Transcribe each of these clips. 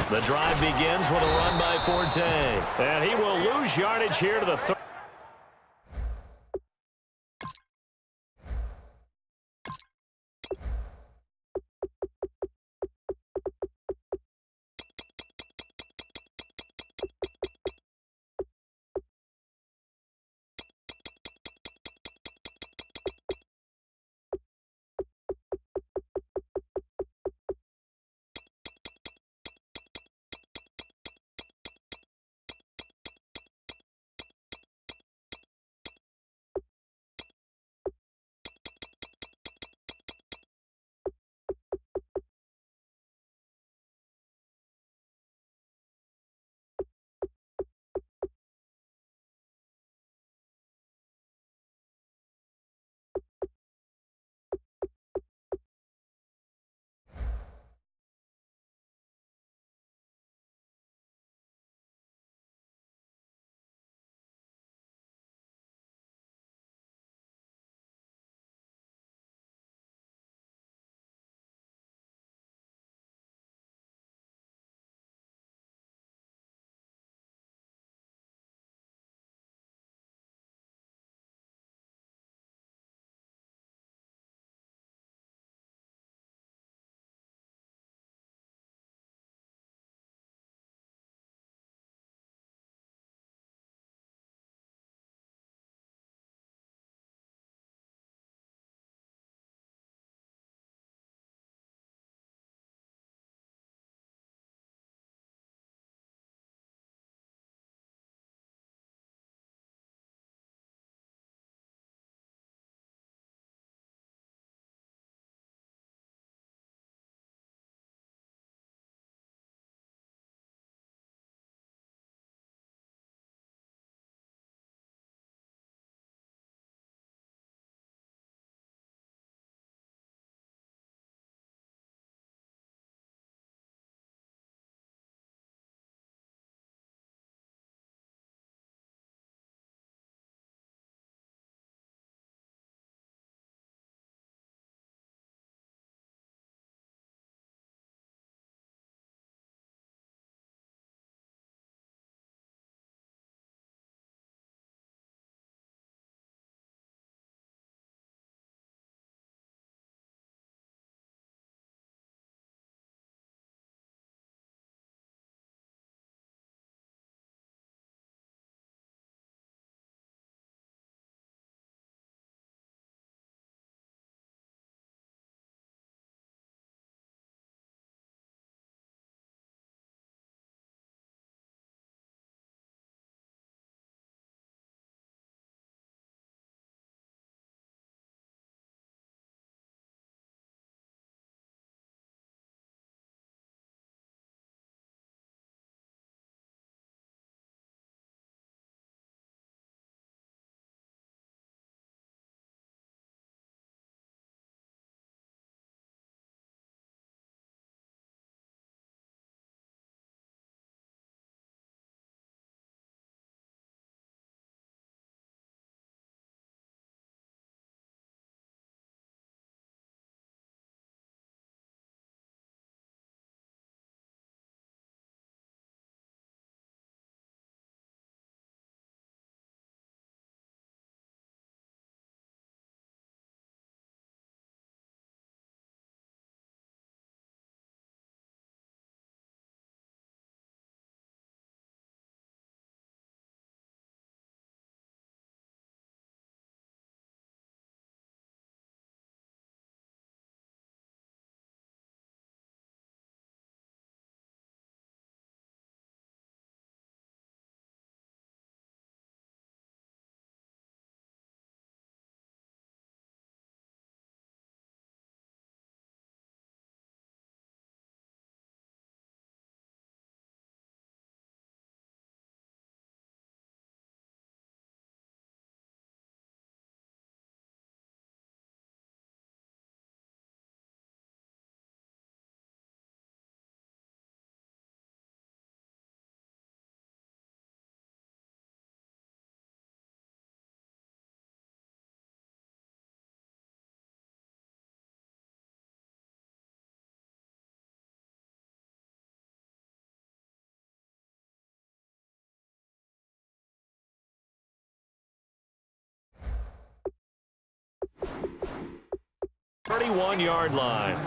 The drive begins with a run by Forte. And he will lose yardage here to the 30. 31-yard line.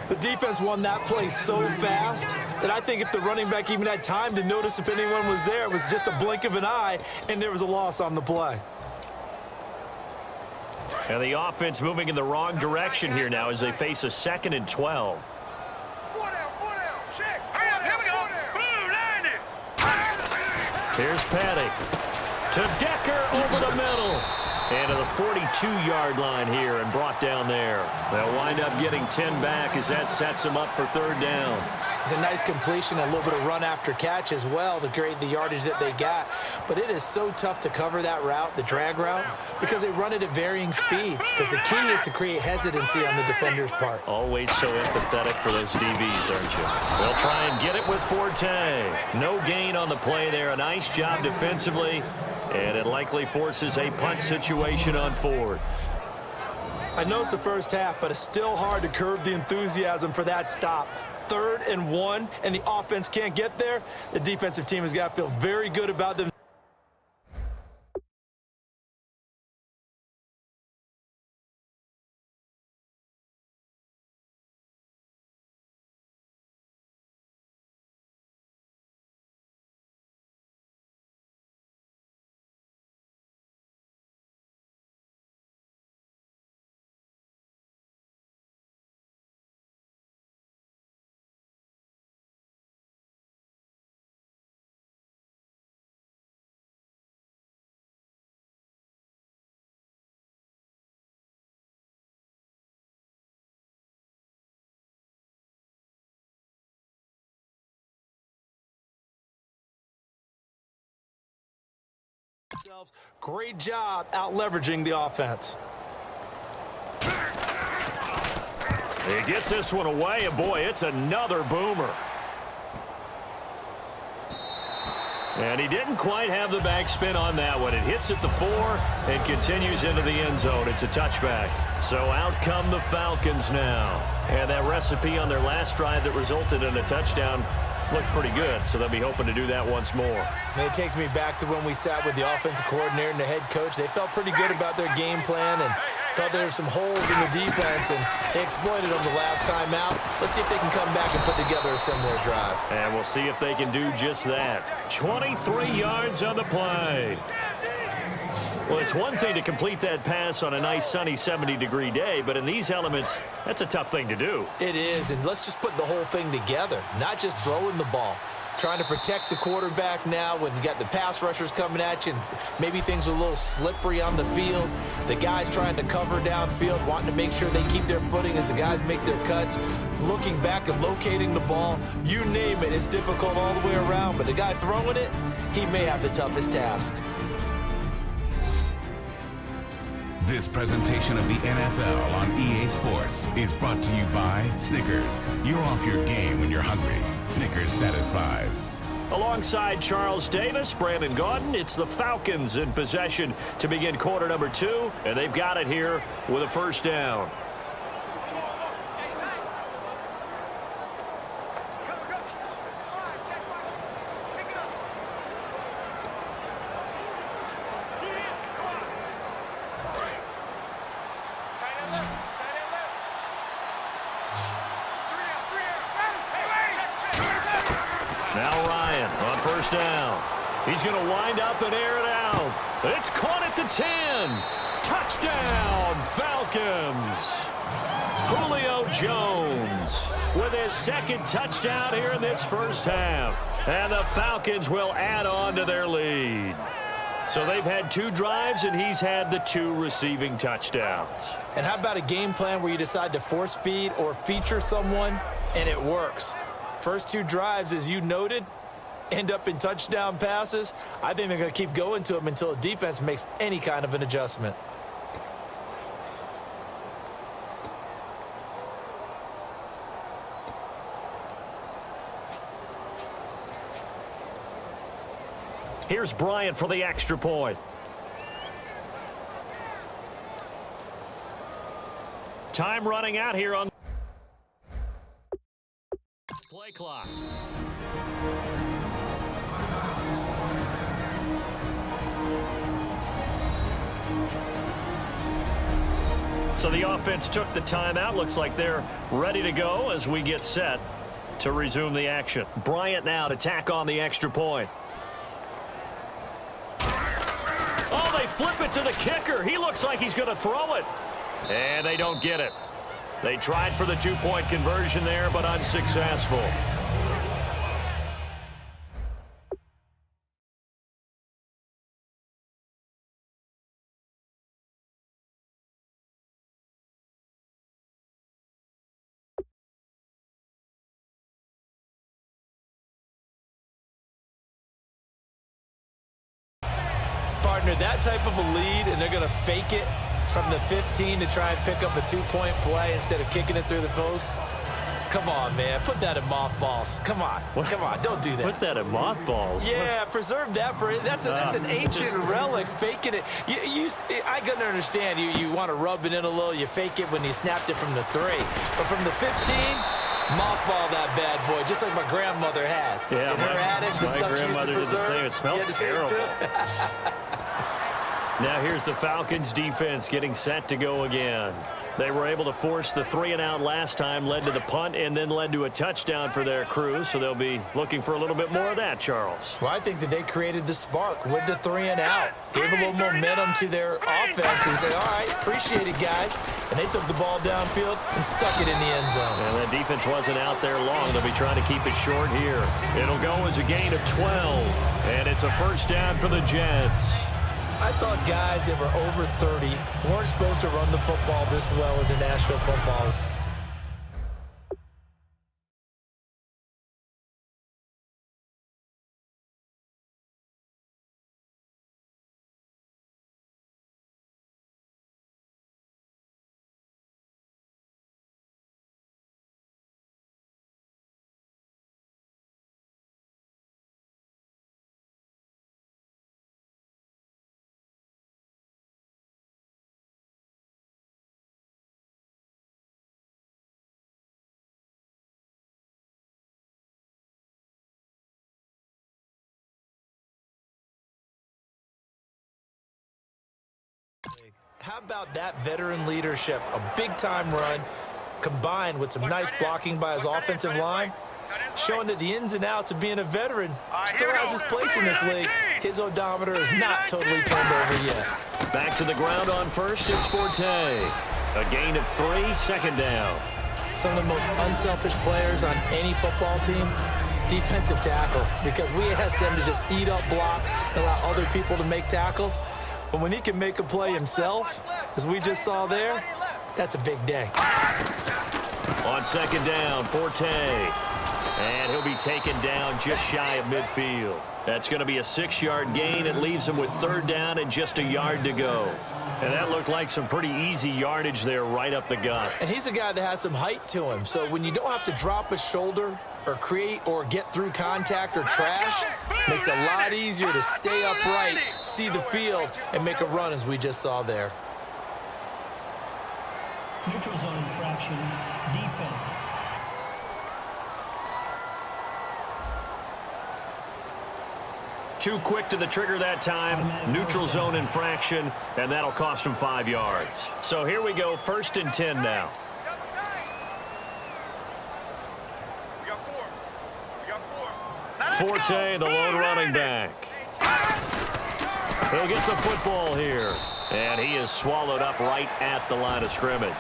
The defense won that play so fast that I think if the running back even had time to notice if anyone was there, it was just a blink of an eye, and there was a loss on the play. And the offense moving in the wrong direction here now as they face a 2nd and 12. Here's Petty to Decker over the middle. And to the 42-yard line here and brought down there. They'll wind up getting 10 back as that sets them up for 3rd down. It's a nice completion, a little bit of run after catch as well to create the yardage that they got. But it is so tough to cover that route, the drag route, because they run it at varying speeds. Because the key is to create hesitancy on the defender's part. Always so empathetic for those DBs, aren't you? They'll try and get it with Forte. No gain on the play there. A nice job defensively. And it likely forces a punt situation on 4th. I know it's the first half, but it's still hard to curb the enthusiasm for that stop. 3rd and 1, and the offense can't get there. The defensive team has got to feel very good about them. Great job out leveraging the offense. He gets this one away, and boy, it's another boomer. And he didn't quite have the backspin on that one. It hits at the 4 and continues into the end zone. It's a touchback. So out come the Falcons now. And that recipe on their last drive that resulted in a touchdown looked pretty good, so they'll be hoping to do that once more. And it takes me back to when we sat with the offensive coordinator and the head coach. They felt pretty good about their game plan and thought there were some holes in the defense, and they exploited them the last time out. Let's see if they can come back and put together a similar drive. And we'll see if they can do just that. 23 yards on the play. Well, it's one thing to complete that pass on a nice sunny 70-degree day, but in these elements, that's a tough thing to do. It is, and let's just put the whole thing together, not just throwing the ball. Trying to protect the quarterback now when you got the pass rushers coming at you, and maybe things are a little slippery on the field. The guys trying to cover downfield, wanting to make sure they keep their footing as the guys make their cuts. Looking back and locating the ball, you name it, it's difficult all the way around, but the guy throwing it, he may have the toughest task. This presentation of the NFL on EA Sports is brought to you by Snickers. You're off your game when you're hungry. Snickers satisfies. Alongside Charles Davis, Brandon Gaudin, it's the Falcons in possession to begin quarter number 2, and they've got it here with a first down. Now Ryan on first down. He's going to wind up and air it out. It's caught at the 10. Touchdown, Falcons. Julio Jones with his second touchdown here in this first half. And the Falcons will add on to their lead. So they've had 2 drives, and he's had the 2 receiving touchdowns. And how about a game plan where you decide to force feed or feature someone, and it works? First 2 drives, as you noted, end up in touchdown passes. I think they're going to keep going to them until the defense makes any kind of an adjustment. Here's Bryant for the extra point. Time running out here on play clock. So the offense took the timeout. Looks like they're ready to go as we get set to resume the action. Bryant now to tack on the extra point. Oh, they flip it to the kicker. He looks like he's going to throw it. And they don't get it. They tried for the two-point conversion there, but unsuccessful. Partner, that type of a lead, and they're going to fake it from the 15 to try and pick up a two-point play instead of kicking it through the post. Come on, man. Put that in mothballs. Come on. What? Come on. Don't do that. Put that in mothballs? Yeah, preserve that for it. That's an ancient relic, faking it. I can understand. You want to rub it in a little. You fake it when you snapped it from the 3. But from the 15, mothball that bad boy, just like my grandmother had. Yeah, in her attic, the stuff she used to preserve. It smelled terrible. Now here's the Falcons defense getting set to go again. They were able to force the 3-and-out last time, led to the punt, and then led to a touchdown for their crew. So they'll be looking for a little bit more of that, Charles. Well, I think that they created the spark with the 3-and-out. Gave a little momentum to their offense and said, all right, appreciate it, guys. And they took the ball downfield and stuck it in the end zone. And that defense wasn't out there long. They'll be trying to keep it short here. It'll go as a gain of 12, and it's a first down for the Jets. I thought guys that were over 30 weren't supposed to run the football this well into National Football. How about that veteran leadership? A big-time run combined with some nice blocking by his offensive line, showing that the ins and outs of being a veteran still has his place in this league. His odometer is not totally turned over yet. Back to the ground on first, it's Forte. A gain of 3, second down. Some of the most unselfish players on any football team, defensive tackles, because we ask them to just eat up blocks and allow other people to make tackles. But when he can make a play himself, as we just saw there, that's a big day. On second down, Forte. And he'll be taken down just shy of midfield. That's going to be a 6-yard gain. It leaves him with third down and just a yard to go. And that looked like some pretty easy yardage there right up the gut. And he's a guy that has some height to him. So when you don't have to drop a shoulder or create or get through contact or trash, makes it a lot easier to stay upright, see the field, and make a run as we just saw there. Neutral zone infraction, defense. Too quick to the trigger that time. Neutral zone infraction, and that'll cost him 5 yards. So here we go, 1st and 10 now. Forte, the lone running back. He'll get the football here. And he is swallowed up right at the line of scrimmage.